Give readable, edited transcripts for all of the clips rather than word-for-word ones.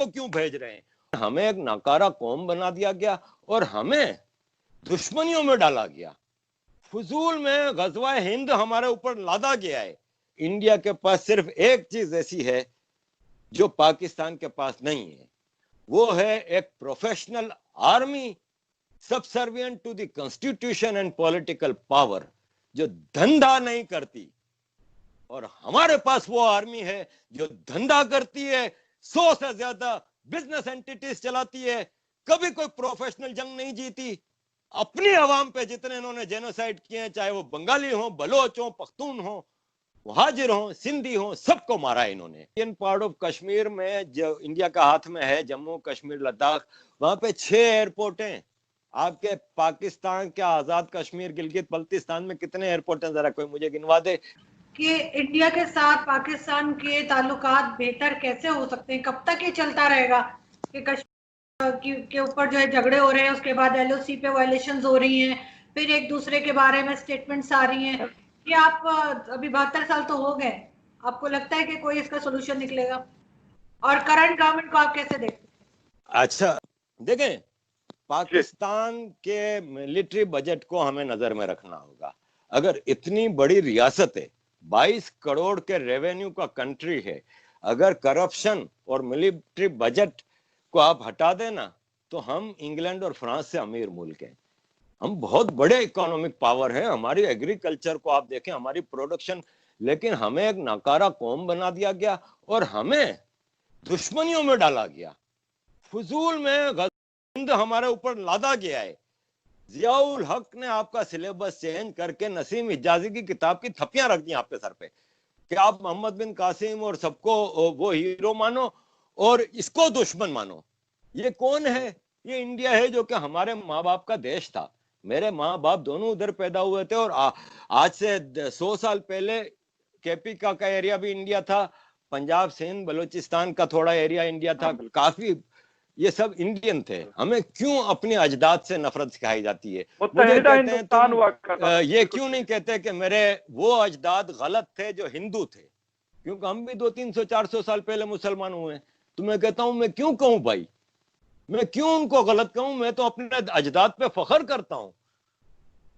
को क्यों भेज रहे हैं? हमें एक नाकारा कौम बना दिया गया और हमें दुश्मनियों में डाला गया। फजूल में गजवा हिंद हमारे ऊपर लादा गया है। इंडिया के पास सिर्फ एक चीज ऐसी है जो पाकिस्तान के पास नहीं है, वो है एक professional army subservient to the constitution and political power, जो धंधा नहीं करती। और हमारे पास वो आर्मी है जो धंधा करती है, 100 से ज्यादा बिजनेस एंटिटीज चलाती है, कभी कोई प्रोफेशनल जंग नहीं जीती। अपनी आवाम पे जितने इन्होंने जेनोसाइड किए हैं, चाहे वो बंगाली हो, बलोच हो, पख्तून हो, मुहाजिर हो, सिंधी हो, सबको मारा है इन्होंने। इंडियन पार्ट ऑफ कश्मीर में जो इंडिया का हाथ में है, जम्मू कश्मीर लद्दाख, वहां पे 6 एयरपोर्ट हैं। आपके पाकिस्तान के आजाद कश्मीर गिलगित बल्तिस्तान में कितने एयरपोर्ट हैं, जरा कोई मुझे गिनवा दे। कि इंडिया के साथ पाकिस्तान के ताल्लुकात बेहतर कैसे हो सकते हैं? कब तक ये चलता रहेगा कि कश्मीर के ऊपर जो है झगड़े हो रहे हैं, उसके बाद एलओसी पे वायलेशंस हो रही हैं, फिर एक दूसरे के बारे में स्टेटमेंट्स आ रही हैं कि आप अभी 72 साल तो हो गए, आपको लगता है कि कोई इसका सोल्यूशन निकलेगा? और करंट गवर्नमेंट को आप कैसे देखते हैं? अच्छा देखें, पाकिस्तान के मिलिट्री बजट को हमें नजर में रखना होगा। अगर इतनी बड़ी रियासत है, 22 करोड़ के रेवेन्यू का कंट्री है, अगर करप्शन और मिलिट्री बजट को आप हटा देना तो हम इंग्लैंड और फ्रांस से अमीर मुल्क हैं। हम बहुत बड़े इकोनॉमिक पावर है, हमारी एग्रीकल्चर को आप देखें, हमारी प्रोडक्शन, लेकिन हमें एक नाकारा कौम बना दिया गया और हमें दुश्मनियों में डाला गया। फजूल में हिंद हमारे ऊपर लादा गया है। जियाउल हक ने आपका सिलेबस चेंज करके नसीम हिजाजी की किताब की थप्पियां रख दी आपके सर पे कि आप मोहम्मद बिन कासिम और सबको वो हीरो मानो और इसको दुश्मन मानो। ये कौन है? ये इंडिया है जो कि हमारे माँ बाप का देश था। मेरे माँ बाप दोनों उधर पैदा हुए थे और आज से 100 साल पहले केपी का एरिया भी इंडिया था, पंजाब सिंध बलूचिस्तान का थोड़ा एरिया इंडिया था, काफी ये सब इंडियन थे। हमें क्यों अपने अजदाद से नफरत सिखाई जाती है? मुझे कहते हैं तुम ये क्यों नहीं कहते कि मेरे वो अजदाद गलत थे जो हिंदू थे, क्योंकि हम भी 200-300-400 साल पहले मुसलमान हुए। तो मैं कहता हूं, मैं क्यों कहूं भाई, मैं क्यों उनको गलत कहूं? मैं तो अपने अजदाद पे फख्र करता हूं।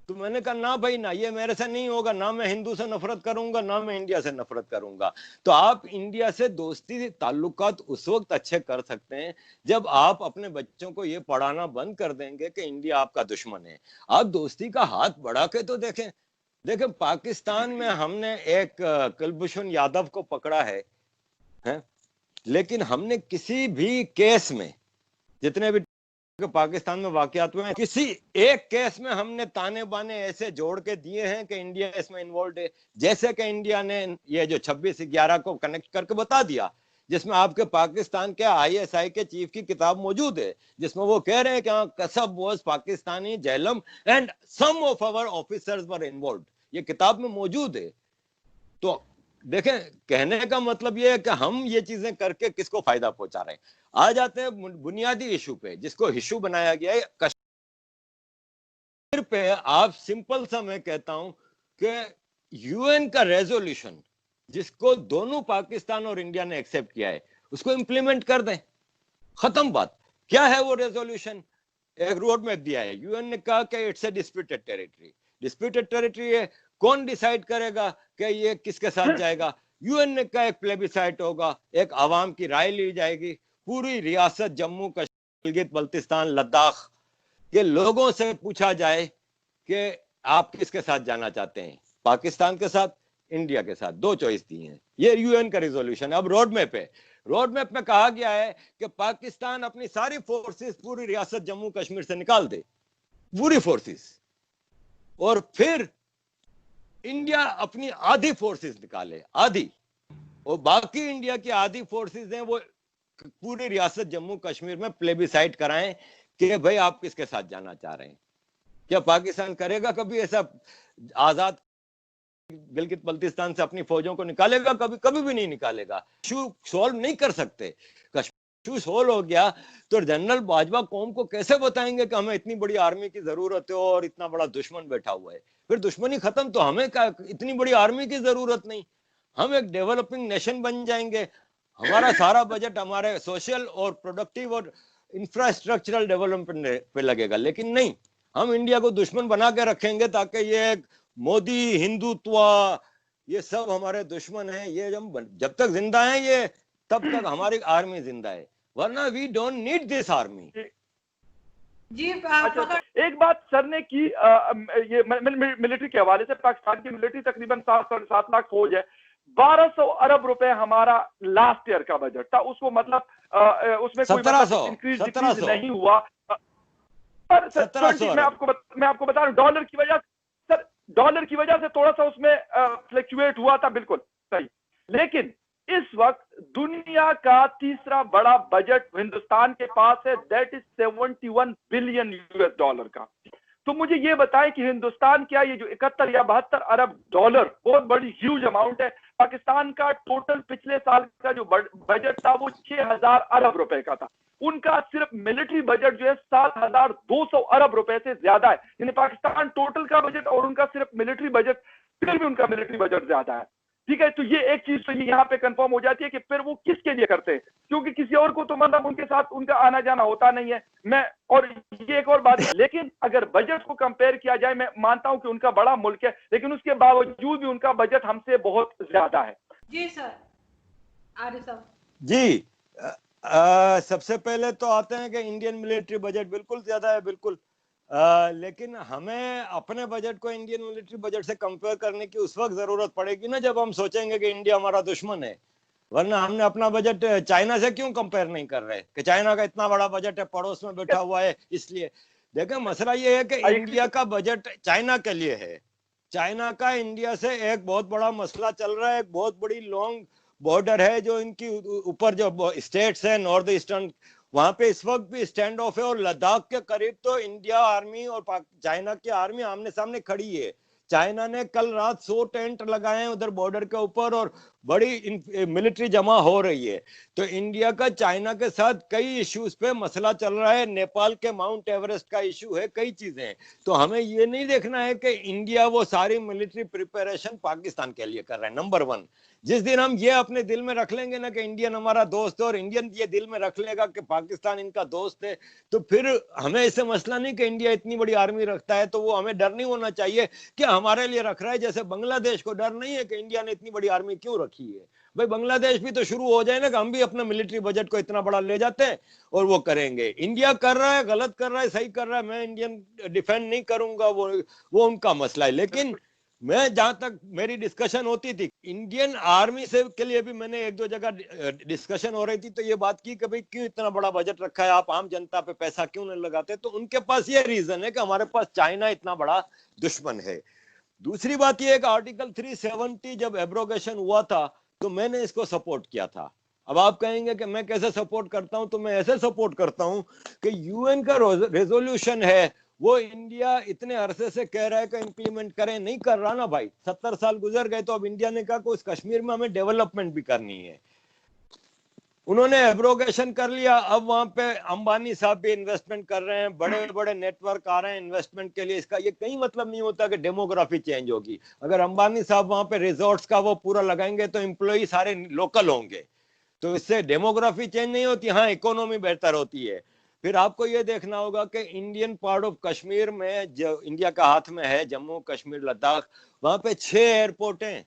तो मैंने कहा ना भाई ना, ये मेरे से नहीं होगा, ना मैं हिंदू से नफरत करूंगा, ना मैं इंडिया से नफरत करूंगा। तो आप इंडिया से दोस्ती ताल्लुकात उस वक्त अच्छे कर सकते हैं जब आप अपने बच्चों को ये पढ़ाना बंद कर देंगे कि इंडिया आपका दुश्मन है। आप दोस्ती का हाथ बढ़ा के तो देखें। देखें, पाकिस्तान में हमने एक कुलभूषण यादव को पकड़ा है, लेकिन हमने किसी भी केस में, जितने भी पाकिस्तान में वाकयात हुए हैं, किसी एक केस में हमने ताने बाने ऐसे जोड़ के दिए हैं कि इंडिया इसमें इन्वॉल्व है। जैसे कि इंडिया ने ये जो 26/11 को कनेक्ट करके बता दिया, जिसमें आपके पाकिस्तान के आईएसआई के चीफ की किताब मौजूद है, जिसमें वो कह रहे हैं कि कसब वाज पाकिस्तानी जेलम and some of our officers were involve. ये किताब में मौजूद है। तो देखें, कहने का मतलब ये है कि हम ये चीजें करके किसको फायदा पहुंचा रहे हैं। आ जाते हैं बुनियादी इशू पे, जिसको इशू बनाया गया है कश्मीर पे। आप सिंपल सा मैं कहता हूं कि यूएन का रेजोल्यूशन, जिसको दोनों पाकिस्तान और इंडिया ने एक्सेप्ट किया है, उसको इंप्लीमेंट कर दें, खत्म बात। क्या है वो रेजोल्यूशन? एक रोड मैप दिया है। यूएन ने कहा कि it's a disputed territory. Disputed territory है, कौन डिसाइड करेगा कि ये किसके साथ जाएगा? यूएन ने कहा एक प्लेबिसाइट होगा, एक आवाम की राय ली जाएगी। पूरी रियासत जम्मू कश्मीर गिलगित बल्तिस्तान लद्दाख के लोगों से पूछा जाए कि आप किसके साथ जाना चाहते हैं, पाकिस्तान के साथ, इंडिया के साथ। 2 चॉइस दी हैं। ये यूएन का रिजोल्यूशन है। अब रोड मैप है। रोड मैप में कहा गया है कि पाकिस्तान अपनी सारी फोर्सेस पूरी रियासत जम्मू कश्मीर से निकाल दे, पूरी फोर्सेस, और फिर इंडिया अपनी आधी फोर्सेस निकाले, आधी, और बाकी इंडिया की आधी फोर्सेस हैं वो पूरी रियासत जम्मू कश्मीर में प्लेबिसाइट कराएं कि भाई आप किसके साथ जाना चाह रहे हैं। क्या पाकिस्तान करेगा कभी ऐसा? आजाद गिलगित बल्तिस्तान से अपनी फौजों को निकालेगा? कभी कभी भी नहीं निकालेगा। इशू सॉल्व नहीं कर सकते। इशू सॉल्व हो गया तो जनरल बाजवा कौम को कैसे बताएंगे कि हमें इतनी बड़ी आर्मी की जरूरत है और इतना बड़ा दुश्मन बैठा हुआ है? फिर दुश्मनी खत्म, तो हमें क्या इतनी बड़ी आर्मी की जरूरत नहीं, हम एक डेवलपिंग नेशन बन जाएंगे। हमारा सारा बजट हमारे सोशल और प्रोडक्टिव और इंफ्रास्ट्रक्चरल डेवलपमेंट पे लगेगा। लेकिन नहीं, हम इंडिया को दुश्मन बना के रखेंगे ताकि ये मोदी, हिंदुत्व, ये सब हमारे दुश्मन हैं। ये जब तक जिंदा हैं ये, तब तक हमारी आर्मी जिंदा है, वरना we don't need this army. जी अच्छा, एक बात सर ने की, ये मिलिट्री के हवाले से, पाकिस्तान की मिलिट्री तकरीबन 7 लाख फौज है, 1200 अरब रुपए हमारा लास्ट ईयर का बजट था, उसको मतलब उसमें कोई मतलब इंक्रीज नहीं हुआ। पर सर मैं आपको बता रहा हूं, डॉलर की वजह, सर डॉलर की वजह से थोड़ा सा उसमें फ्लक्चुएट हुआ था, बिल्कुल सही। लेकिन इस वक्त दुनिया का तीसरा बड़ा बजट हिंदुस्तान के पास है, that is 71 billion US dollar का। तो मुझे ये बताएं कि हिंदुस्तान क्या ये जो 71 या 72 अरब डॉलर, बहुत बड़ी ह्यूज अमाउंट है। पाकिस्तान का टोटल पिछले साल का जो बजट था वो 6000 अरब रुपए का था, उनका सिर्फ मिलिट्री बजट जो है 7200 अरब रुपए से ज्यादा है। यानी पाकिस्तान टोटल का बजट और उनका सिर्फ मिलिट्री बजट, फिर भी उनका मिलिट्री बजट ज्यादा है। ठीक है, तो ये एक चीज तो ये यहाँ पे कंफर्म हो जाती है कि फिर वो किसके लिए करते हैं, क्योंकि किसी और को तो मतलब उनके साथ उनका आना जाना होता नहीं है। मैं और ये एक और बात है, लेकिन अगर बजट को कंपेयर किया जाए, मैं मानता हूं कि उनका बड़ा मुल्क है, लेकिन उसके बावजूद भी उनका बजट हमसे बहुत ज्यादा है। जी सर, आरिफ साहब जी, सबसे पहले तो आते हैं कि इंडियन मिलिट्री बजट बिल्कुल ज्यादा है, बिल्कुल। लेकिन हमें अपने बजट को इंडियन मिलिट्री बजट से कंपेयर करने की उस वक्त जरूरत पड़ेगी ना जब हम सोचेंगे कि इंडिया हमारा दुश्मन है। वरना हमने अपना बजट चाइना से क्यों कंपेयर नहीं कर रहे कि चाइना का इतना बड़ा बजट है, पड़ोस में बैठा हुआ है इसलिए। देखिए, मसला ये है कि इंडिया का बजट चाइना के लिए है। चाइना का इंडिया से एक बहुत बड़ा मसला चल रहा है, एक बहुत बड़ी लॉन्ग बॉर्डर है जो इनकी ऊपर जो स्टेट्स है नॉर्थ ईस्टर्न, वहां पे इस वक्त भी स्टैंड ऑफ है। और लद्दाख के करीब तो इंडिया आर्मी और चाइना की आर्मी आमने सामने खड़ी है। चाइना ने कल रात 100 टेंट लगाए हैं उधर बॉर्डर के ऊपर और बड़ी मिलिट्री जमा हो रही है। तो इंडिया का चाइना के साथ कई इश्यूज पे मसला चल रहा है। नेपाल के माउंट एवरेस्ट का इशू है, कई चीजें हैं। तो हमें ये नहीं देखना है कि इंडिया वो सारी मिलिट्री प्रिपरेशन पाकिस्तान के लिए कर रहा है। नंबर 1, जिस दिन हम ये अपने दिल में रख लेंगे ना कि इंडियन हमारा दोस्त है और इंडियन ये दिल में रख लेगा कि पाकिस्तान इनका दोस्त है, तो फिर हमें इससे मसला नहीं कि इंडिया इतनी बड़ी आर्मी रखता है तो वो हमें डर नहीं होना चाहिए कि हमारे लिए रख रहा है। जैसे बांग्लादेश को डर नहीं है कि इंडिया ने इतनी बड़ी आर्मी क्यों रखी है। भाई, बांग्लादेश भी तो शुरू हो जाए ना कि हम भी अपना मिलिट्री बजट को इतना बड़ा ले जाते हैं और वो करेंगे। इंडिया कर रहा है, गलत कर रहा है, सही कर रहा है, मैं इंडियन डिफेंड नहीं करूंगा, वो उनका मसला है। लेकिन मैं जहां तक मेरी डिस्कशन होती थी इंडियन आर्मी से के लिए भी मैंने 1-2 जगह डिस्कशन हो रही थी तो ये बात की कि भाई क्यों इतना बड़ा बजट रखा है, आप आम जनता पे पैसा क्यों नहीं लगाते। तो उनके पास ये रीजन है कि हमारे पास चाइना इतना बड़ा दुश्मन है। दूसरी बात ये है कि आर्टिकल 370 जब एब्रोगेशन हुआ था तो मैंने इसको सपोर्ट किया था। अब आप कहेंगे कि मैं कैसे सपोर्ट करता हूं, तो मैं ऐसे सपोर्ट करता हूं कि यूएन का रेजोल्यूशन है, वो इंडिया इतने अरसे से कह रहा है कि इंप्लीमेंट करें, नहीं कर रहा ना भाई। 70 साल गुजर गए तो अब इंडिया ने कहा कि उस कश्मीर में हमें डेवलपमेंट भी करनी है। उन्होंने एब्रोगेशन कर लिया। अब वहां पे अंबानी साहब भी इन्वेस्टमेंट कर रहे हैं, बड़े बड़े नेटवर्क आ रहे हैं इन्वेस्टमेंट के लिए। इसका ये कहीं मतलब नहीं होता कि डेमोग्राफी चेंज होगी। अगर अंबानी साहब वहां पे रिजॉर्ट्स का वो पूरा लगाएंगे तो एम्प्लॉय सारे लोकल होंगे, तो इससे डेमोग्राफी चेंज नहीं होती। हाँ, इकोनॉमी बेहतर होती है। फिर आपको ये देखना होगा कि इंडियन पार्ट ऑफ कश्मीर में जो इंडिया का हाथ में है, जम्मू कश्मीर लद्दाख, वहां पे 6 एयरपोर्ट हैं।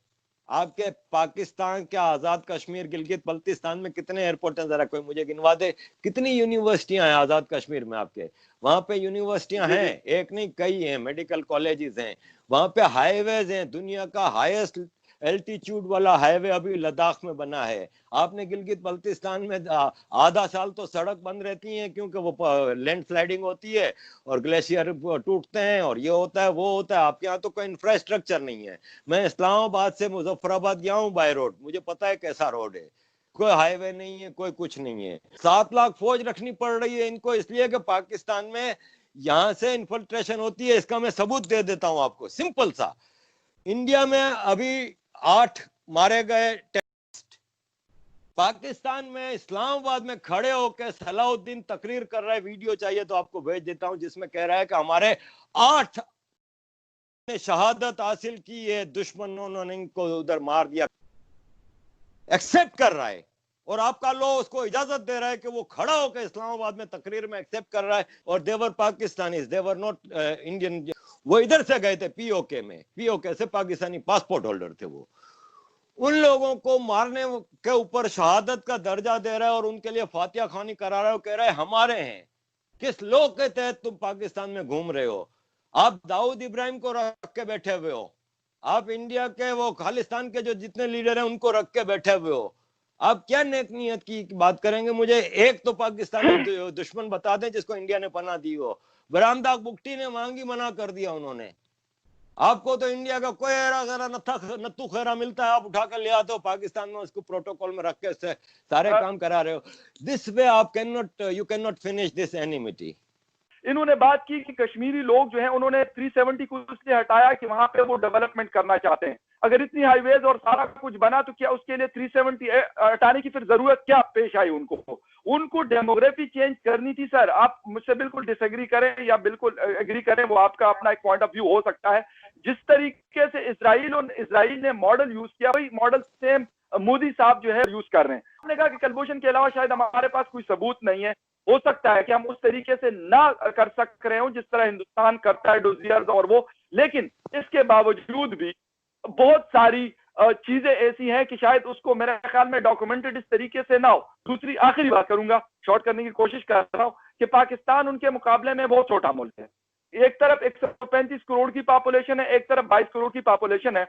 आपके पाकिस्तान के आजाद कश्मीर गिलगित बल्तिस्तान में कितने एयरपोर्ट हैं, जरा कोई मुझे गिनवा दे। कितनी यूनिवर्सिटियां हैं आजाद कश्मीर में आपके? वहां पे यूनिवर्सिटियां हैं, एक नहीं कई हैं, मेडिकल कॉलेजेस हैं, वहां पे हाईवेज हैं। दुनिया का हाईएस्ट एल्टीट्यूड वाला हाईवे अभी लद्दाख में बना है। आपने गिलगित बल्तिस्तान में आधा साल तो सड़क बंद रहती है क्योंकि वो लैंडस्लाइडिंग होती है और ग्लेशियर टूटते हैं और ये होता है वो होता है। आपके यहाँ तो कोई इंफ्रास्ट्रक्चर नहीं है। मैं इस्लामाबाद से मुजफ्फराबाद गया हूँ बाय रोड, मुझे पता है कैसा रोड है। कोई हाईवे नहीं है, कोई कुछ नहीं है। 7 लाख फौज रखनी पड़ रही है इनको इसलिए कि पाकिस्तान में यहां से इन्फिल्ट्रेशन होती है। इसका मैं सबूत दे देता हूं आपको, सिंपल सा। इंडिया में अभी 8 मारे गए टेररिस्ट। पाकिस्तान में इस्लामाबाद में खड़े होकर सलाउद्दीन तकरीर कर रहा है, वीडियो चाहिए तो आपको भेज देता हूं, जिसमें कह रहा है कि हमारे 8 ने शहादत हासिल की है, दुश्मनों ने इनको उधर मार दिया। एक्सेप्ट कर रहा है और आपका लॉ उसको इजाजत दे रहा है कि वो खड़ा होकर इस्लामाबाद में तकरीर में एक्सेप्ट कर रहा है, और देवर पाकिस्तानीज, देवर नॉट इंडियन। वो इधर से गए थे पीओके में, पीओके से पाकिस्तानी पासपोर्ट होल्डर थे वो। उन लोगों को मारने के ऊपर शहादत का दर्जा दे रहा है और उनके लिए फातिहा खानी करा रहा है, कह रहा है हमारे हैं। किस लोग के तहत तुम पाकिस्तान में घूम रहे हो? आप दाऊद इब्राहिम को रख के बैठे हुए हो, आप इंडिया के वो खालिस्तान के जो जितने लीडर हैं उनको रख के बैठे हुए हो। आप क्या नेक नियत की बात करेंगे? मुझे एक तो पाकिस्तानी दुश्मन बता दें जिसको इंडिया ने पनाह दी हो। बरामदा बुगटी ने मांगी, मना कर दिया उन्होंने। आपको तो इंडिया का कोई हेरा गरा नत्थू खेरा मिलता है, आप उठा कर ले आते हो पाकिस्तान में, उसको प्रोटोकॉल में रख के उससे सारे काम करा रहे हो। दिस वे आप you can not finish this enmity. इन्होंने बात की कि कश्मीरी लोग जो हैं उन्होंने 370 को इसलिए हटाया कि वहां पे वो डेवलपमेंट करना चाहते हैं। अगर इतनी हाईवेज और सारा कुछ बना तो क्या उसके लिए 370 हटाने की फिर जरूरत क्या पेश आई उनको? उनको डेमोग्राफी चेंज करनी थी। सर आप मुझसे बिल्कुल डिसएग्री करें या बिल्कुल एग्री करें, वो आपका अपना एक पॉइंट ऑफ व्यू हो सकता है। जिस तरीके से इसराइल ने मॉडल यूज किया, वही मॉडल सेम मोदी साहब जो है यूज कर रहे हैं। हमने कहा कि कलभूषण के अलावा शायद हमारे पास कोई सबूत नहीं है, हो सकता है कि हम उस तरीके से ना कर सक रहे हो जिस तरह हिंदुस्तान करता है डोजियर्स और वो, लेकिन इसके बावजूद भी बहुत सारी चीजें ऐसी हैं कि शायद उसको मेरे ख्याल में डॉक्यूमेंटेड इस तरीके से ना हो। दूसरी आखिरी बात करूंगा, शॉर्ट करने की कोशिश कर रहा हूं, कि पाकिस्तान उनके मुकाबले में बहुत छोटा मुल्क है। एक तरफ 135 करोड़ की पॉपुलेशन है, एक तरफ 22 करोड़ की पॉपुलेशन है।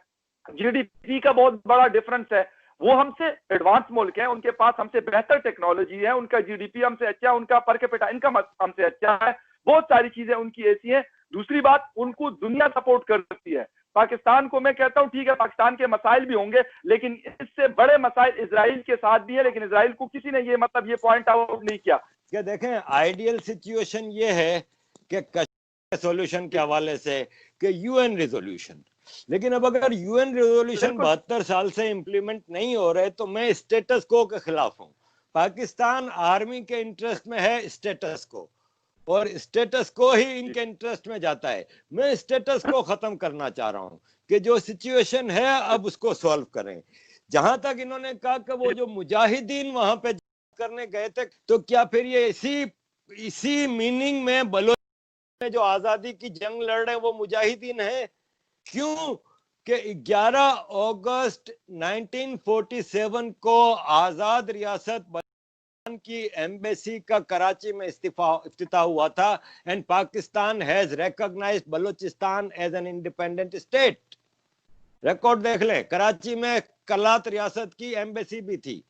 जीडीपी का बहुत बड़ा डिफरेंस है। वो हमसे एडवांस मुल्क है, उनके पास हमसे बेहतर टेक्नोलॉजी है, उनका जीडीपी हमसे अच्छा है, उनका पर कैपिटा इनकम हमसे अच्छा है, बहुत सारी चीजें उनकी ऐसी हैं। दूसरी बात, उनको दुनिया सपोर्ट करती है। पाकिस्तान को मैं कहता हूं ठीक है, पाकिस्तान के मसाइल भी होंगे, लेकिन इससे बड़े मसाइल इजराइल के साथ भी है, लेकिन इजराइल को किसी ने ये मतलब ये पॉइंट आउट नहीं किया। क्या देखें, आइडियल सिचुएशन ये है कि कश्मीर सॉल्यूशन के हवाले से कि यूएन रिजोल्यूशन, लेकिन अब अगर यूएन रेजोल्यूशन 72 साल से इंप्लीमेंट नहीं हो रहे तो मैं स्टेटस को के खिलाफ हूं। पाकिस्तान आर्मी के इंटरेस्ट में है स्टेटस को, और स्टेटस को ही इनके इंटरेस्ट में जाता है। मैं स्टेटस को खत्म करना चाह रहा हूं कि जो सिचुएशन है अब उसको सॉल्व करें। जहां तक इन्होंने कहा कि वो जो मुजाहिदीन वहां पे करने गए थे, तो क्या फिर ये इसी मीनिंग में बलोच में जो आजादी की जंग लड़ रहे हैं वो मुजाहिदीन है? क्यों कि 11 अगस्त 1947 को आजाद रियासत बलोचिस्तान की एम्बेसी का कराची में इफ्तिताह हुआ था, and Pakistan has recognised Balochistan as an independent state. Record देख ले, कराची में कल्लात रियासत की एम्बेसी भी थी।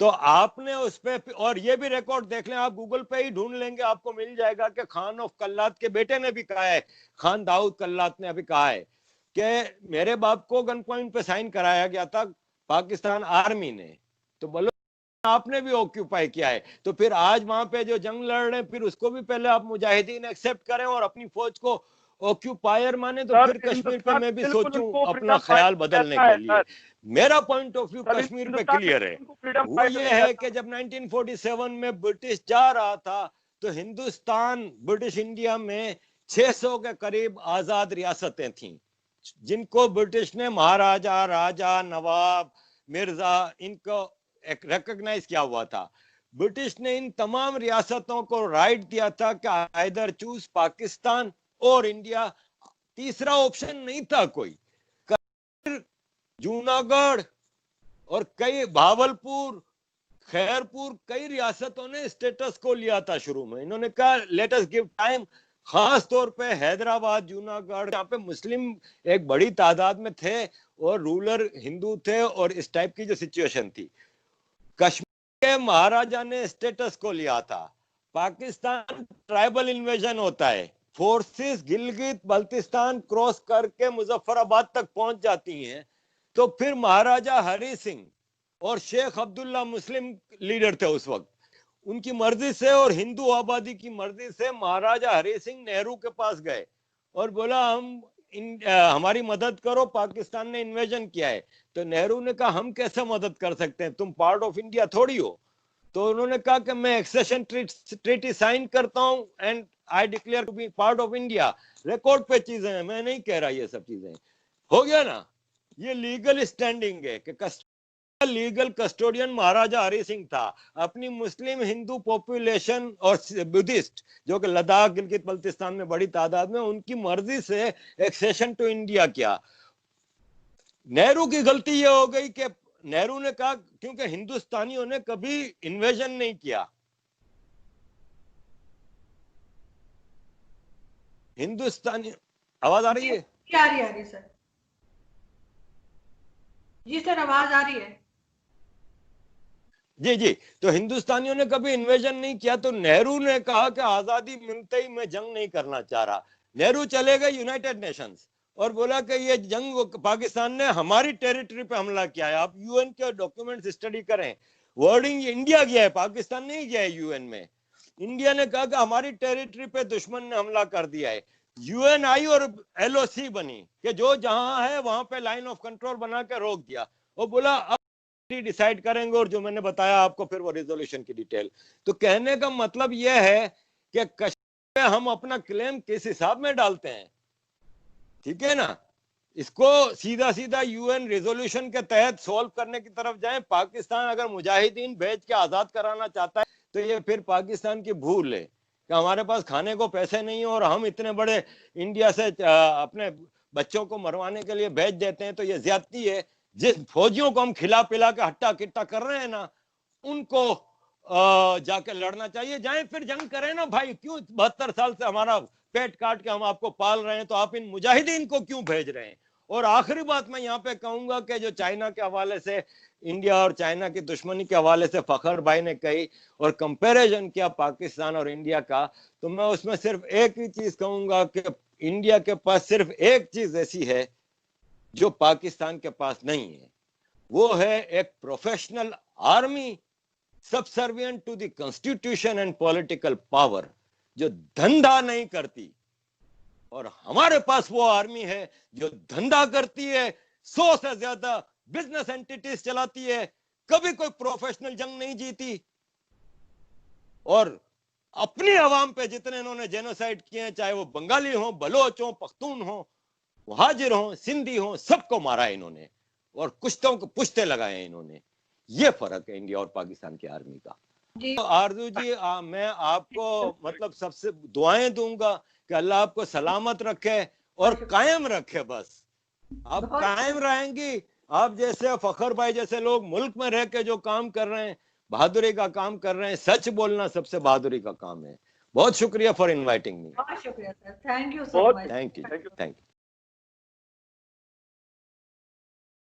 तो आपने उस पे, और ये भी रिकॉर्ड देख लें, आप गूगल पे ही ढूंढ लेंगे, आपको मिल जाएगा कि खान ऑफ कल्लात के बेटे ने भी कहा है, खान दाऊद कल्लात ने अभी कहा है कि मेरे बाप को गन पॉइंट पे साइन कराया गया था पाकिस्तान आर्मी ने, तो बोलो आपने भी ऑक्यूपाई किया है। तो फिर आज वहां पे जो जंग लड़ रहे हैं, फिर उसको भी पहले आप मुजाहिदीन एक्सेप्ट करें और अपनी फौज को ऑक्यूपायर माने, तो फिर कश्मीर पे मैं भी सोचूं अपना ख्याल बदलने के लिए। मेरा पॉइंट ऑफ व्यू कश्मीर पे क्लियर है। वो ये है कि जब 1947 में ब्रिटिश जा रहा था तो हिंदुस्तान ब्रिटिश इंडिया में 600 के करीब आजाद रियासतें थीं, जिनको ब्रिटिश ने महाराजा, राजा, नवाब, मिर्जा इनको रिकॉग्नाइज किया हुआ था। ब्रिटिश ने इन तमाम रियासतों को राइट दिया था कि आइदर चूज पाकिस्तान और इंडिया, तीसरा ऑप्शन नहीं था कोई। जूनागढ़ और कई भावलपुर, खैरपुर, कई रियासतों ने स्टेटस को लिया था शुरू में। इन्होंने कहा लेट अस गिव टाइम। खास तौर पे हैदराबाद, जूनागढ़, यहाँ पे मुस्लिम एक बड़ी तादाद में थे और रूलर हिंदू थे, और इस टाइप की जो सिचुएशन थी। कश्मीर के महाराजा ने स्टेटस को लिया था। पाकिस्तान ट्राइबल इन्वेजन होता है, फोर्सेस गिलगित बल्तिस्तान क्रॉस करके मुजफ्फराबाद तक पहुंच जाती हैं, तो फिर महाराजा हरि सिंह और शेख अब्दुल्ला मुस्लिम लीडर थे उस वक्त, उनकी मर्जी से और हिंदू आबादी की मर्जी से महाराजा हरि सिंह नेहरू के पास गए और बोला हमारी मदद करो, पाकिस्तान ने इन्वेजन किया है। तो नेहरू ने कहा हम कैसे मदद कर सकते हैं, तुम पार्ट ऑफ इंडिया थोड़ी हो। तो उन्होंने कहा कि मैं एक्सेशन ट्रीटी साइन करता हूं and I declare to be part of India. Record पे चीजें हैं, मैं नहीं कह रहा ये सब चीजें। हो गया ना, ये लीगल स्टैंडिंग है कि लीगल कस्टोडियन महाराजा हरि सिंह था। अपनी मुस्लिम हिंदू पॉपुलेशन और बुद्धिस्ट जो कि लद्दाख गिलगित बल्तिस्तान में बड़ी तादाद में, उनकी मर्जी से एक्सेशन टू इंडिया किया। नेहरू की गलती यह हो गई कि नेहरू ने कहा क्योंकि हिंदुस्तानियों ने कभी इन्वेजन नहीं किया, हिंदुस्तानी। आवाज आ रही है? आ रही है सर। जी सर, आवाज आ रही है। जी जी। तो हिंदुस्तानियों ने कभी इन्वेजन नहीं किया, तो नेहरू ने कहा कि आजादी मिलते ही मैं जंग नहीं करना चाह रहा। नेहरू चले गए यूनाइटेड नेशंस और बोला कि ये जंग पाकिस्तान ने हमारी टेरिटरी पे हमला किया है। आप यूएन के डॉक्यूमेंट्स स्टडी करें, वर्डिंग इंडिया गया है, पाकिस्तान नहीं गया है यूएन में। इंडिया ने कहा कि हमारी टेरिटरी पे दुश्मन ने हमला कर दिया है। यूएन आई और एलओसी बनी कि जो जहां है वहां पे लाइन ऑफ कंट्रोल बना के रोक दिया। वो बोला अब डिसाइड करेंगे, और जो मैंने बताया आपको फिर वो रिजोल्यूशन की डिटेल। तो कहने का मतलब यह है कि कश्मीर में हम अपना क्लेम किस हिसाब में डालते हैं, ठीक है ना। इसको सीधा सीधा यूएन रिजोल्यूशन के तहत सॉल्व करने की तरफ जाएं। पाकिस्तान अगर मुजाहिदीन भेज के आजाद कराना चाहता है तो ये फिर पाकिस्तान की भूल है कि हमारे पास खाने को पैसे नहीं है और हम इतने बड़े इंडिया से अपने बच्चों को मरवाने के लिए भेज देते हैं, तो ये ज्यादती है। जिस फौजियों को हम खिला पिला के हट्टा किट्टा कर रहे हैं ना, उनको जाके लड़ना चाहिए। जाए फिर जंग करें ना भाई, क्यों 72 साल से हमारा पेट काट के हम आपको पाल रहे हैं, तो आप इन मुजाहिदीन को क्यों भेज रहे हैं। और आखिरी बात मैं यहाँ पे कहूंगा कि जो चाइना के हवाले से, इंडिया और चाइना की दुश्मनी के हवाले से फखर भाई ने कही और कंपैरिजन किया पाकिस्तान और इंडिया का, तो मैं उसमें सिर्फ एक ही चीज कहूंगा कि इंडिया के पास सिर्फ एक चीज ऐसी है जो पाकिस्तान के पास नहीं है, वो है एक professional army subservient to the constitution and political power, जो धंधा नहीं करती। और हमारे पास वो आर्मी है जो धंधा करती है, 100 से ज्यादा बिजनेस एंटिटीज चलाती है, कभी कोई प्रोफेशनल जंग नहीं जीती, और अपनी आवाम पे जितने इन्होंने जेनोसाइड किए हैं, चाहे वो बंगाली हो, बलोच हो, पख्तून हो, हाजिर हो, सिंधी हो, सबको मारा है इन्होंने और कुश्तों को पुश्ते लगाए हैं इन्होंने। ये फर्क है इंडिया और पाकिस्तान की आर्मी का। तो आरजू जी, मैं आपको मतलब सबसे दुआएं दूंगा कि अल्लाह आपको सलामत रखे और कायम रखे। बस आप कायम रहेंगी, आप जैसे फखर भाई जैसे लोग मुल्क में रह के जो काम कर रहे हैं, बहादुरी का काम कर रहे हैं। सच बोलना सबसे बहादुरी का काम है। बहुत शुक्रिया फॉर इनवाइटिंग मी। बहुत शुक्रिया sir, thank you so much. Thank you.